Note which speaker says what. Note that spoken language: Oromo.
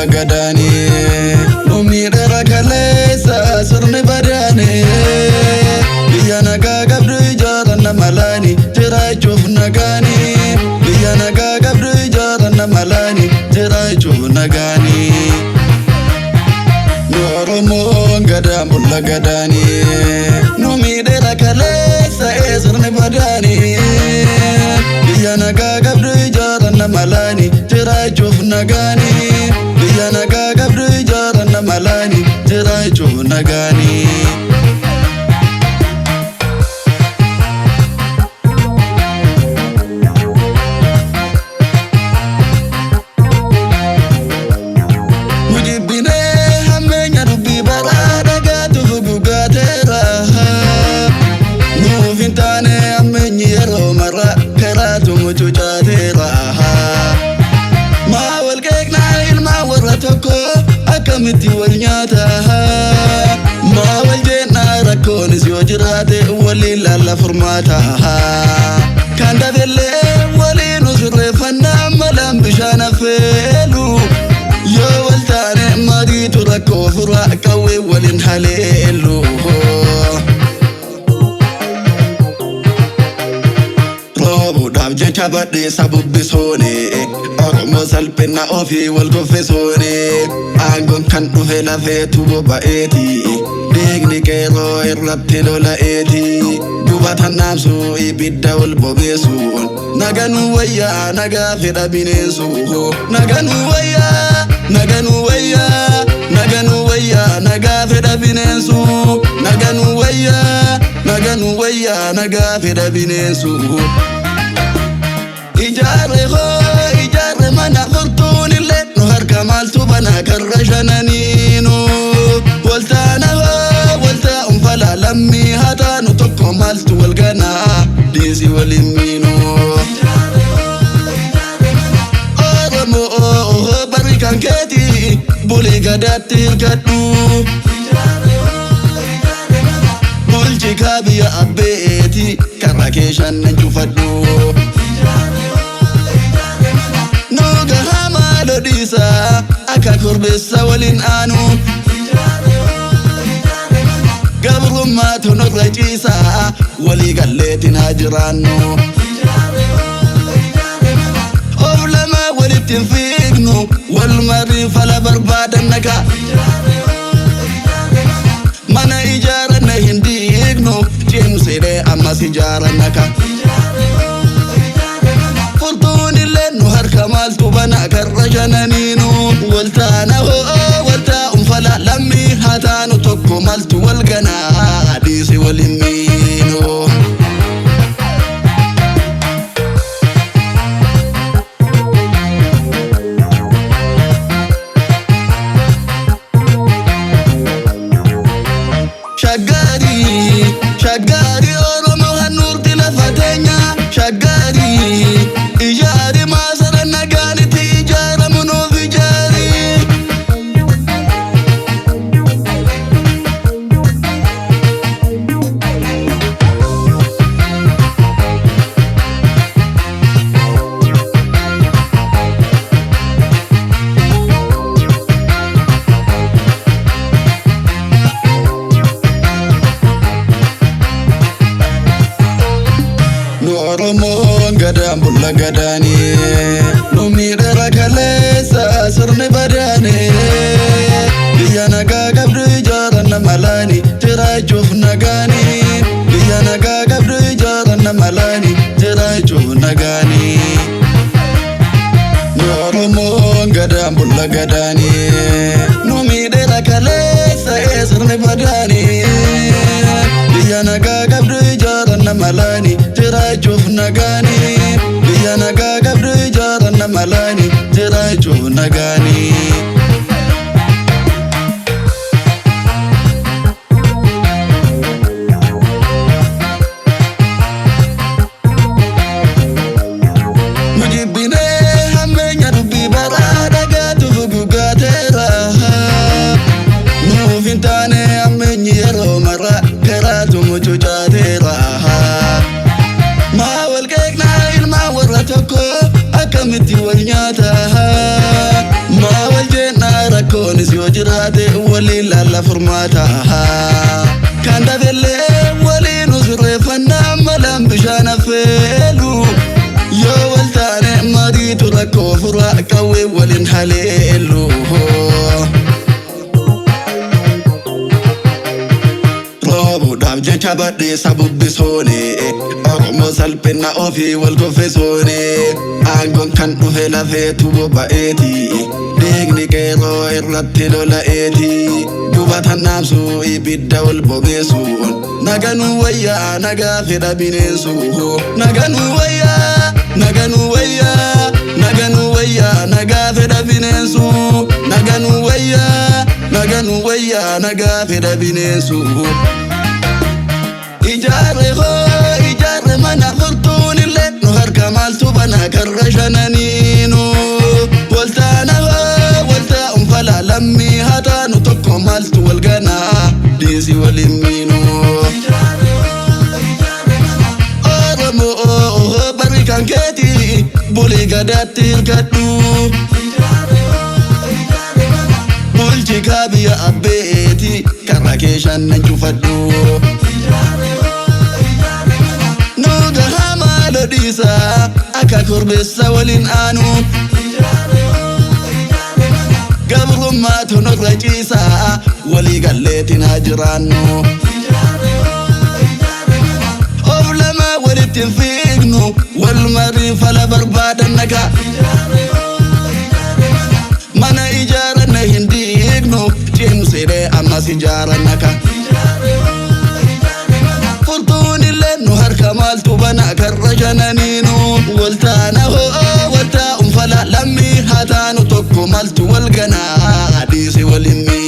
Speaker 1: gadani numire rakale sa sirni badani biya naga gabdu ijara malani tira chuf nagani biya naga gabdu ijara malani tira chuf nagani Oromo gada mulla gadani numire rakale sa sirni badani biya naga gabdu ijara malani tira chuf nagani biya naga gabdu ijara malani tira chuf nagani Akamiti wanyata ma waljena rakoni siwajirate wali lalla formata kanda vele wali nusre fanna malam bishana felu yo waltane maritu rakko fura kawe walin halelu robu dam jecha badde sabubbi sone Oromo salpina ofi wal confessore Angon kan dufe la fetu boba eti Digni kero irrabti lola eti Dubatan namsu ibidda wal bobesu Naganu waya naga fida binesu Naganu waya Naganu waya Naganu waya naga fida binesu Naganu waya Naganu waya naga fida binesu Ijare ho ijare mana fortuni le no har kamal tu bana karrajananino waltana walta fala lammi hata no tokko mal tu walgana disi walimino Oromo barikan keti buli gadati gadu bulchi kabiya abeti karakeshan njufadu Disa aka kurbesa walin anu Gabru matu nurajisa wali galletin hajranu Oblama walitin fignu wal mari fala barbadanaka Mana ijara na hindi ignu jimside amma sijaranaka Kamal tu bana karrajananinu waltana walta fala lammi hatanu tokko maltu walgana hadisi walimino Shagari Oromo hanurti lafatenya Shagari ijari masara nagani tijara munofijari Oromo gada mulla gadani numire rakale sa sirni badani biya naga gabdu ijara malani tira chuf nagani biya naga gabdu ijara malani tira chuf nagani Oromo gada mulla gadani numire rakale sa sirni badani biya naga gabdu ijara malani tira chuf nagani biya naga gabdu ijara malani tira chuf nagani Mujibine hamenya dubi barada gatu gugatera Muvintane amenyi yero mara karatu muchuchatera Ma walkekna ilma warra tokko akamiti walnyata Ma walje برباده ولي لا فرماتا كان دفلي ولي نصر فنا ملام بشان فيلو يو والتاني مادي تركو فراق قوي ولين حليلو روبو دام جنشا بدي سبب بسوني أرمو سلبنا أوفي والكوفيسوني أنغون كان نفلا فيتو بأيتي ديغني كيرو إرلتي لولا إيتي دوباتا نامسو إبدا والبوغيسون نغانو ويا نغا فيدا بينيسو نغانو ويا نغانو ويا نغانو ويا نغا فيدا بينيسو نغانو ويا نغانو ويا نغا فيدا بينيسو إجاري هو إجاري منا فرطون اللي نهار كمال تبنا كرشنانينو والتانا هو والتا فلا لمي هتا نتوكو مالت والغنا ديسي والمينو أرمو بريكان كيتي بولي غدات تركتو بولجي كابي أبيتي كراكيشان نجوفدو ديسا أكا كربسا ولين آنو قبل ما تنر رجيسا ولي قليتنا جرانو أولما ولد تنفيقنو والمري فلا بربادنكا مانا إجارنا هنديقنو جيمسي دي أما سجارنكا فرطوني اللي نهار كمال تبنا كرجنانينو والتانا هو والتا فلا لمي هاتانو توكو مالت والغنا ديسي والمي